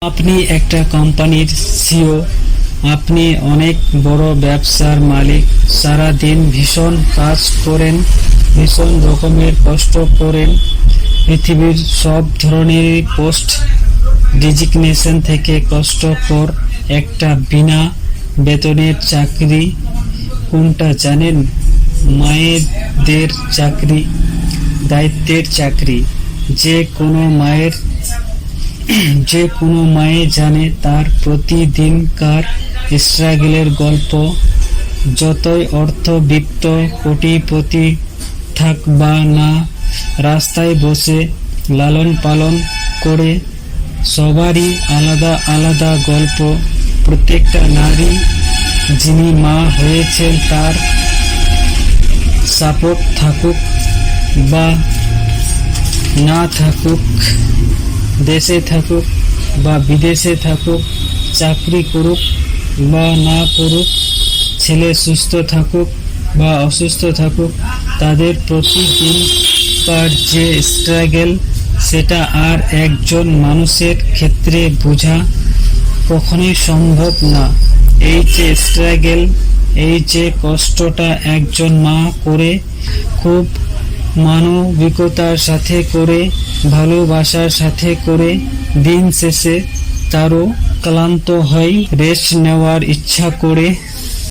আপনি একটা কোম্পানির সিও, আপনি অনেক বড় ব্যবসার মালিক। সারা দিন ভীষণ কাজ করেন, ভীষণ রকমের কষ্ট করেন। পৃথিবীর সব ধরনের পোস্ট ডিজিগনেশন থেকে কষ্টকর একটা বিনা বেতনের চাকরি কোনটা জানেন? মায়েদের চাকরি, দায়িত্বের চাকরি। যে কোনো মায়ে জানে তার প্রতিদিনকার স্ট্রাগলের গল্প। যতই অর্থবিত্ত কোটিপতি থাক বা না, রাস্তায় বসে লালন পালন করে, সবারই আলাদা আলাদা গল্প। প্রত্যেকটা নারী যিনি মা হয়েছেন তার সাপোর্ট থাকুক বা না থাকুক, দেশে থাকুক বা বিদেশে থাকুক, চাকরি করুক বা না করুক, ছেলে সুস্থ থাকুক বা অসুস্থ থাকুক, তাদের প্রতিদিনকার যে স্ট্রাগল সেটা আর একজন মানুষের ক্ষেত্রে বোঝা কখনোই সম্ভব না। এই যে স্ট্রাগল, এই যে কষ্টটা একজন মা করে, খুব মানবিকতার সাথে করে, ভালোবাসার সাথে করে, দিন শেষে তারও ক্লান্ত হয়, রেস্ট নেওয়ার ইচ্ছা করে।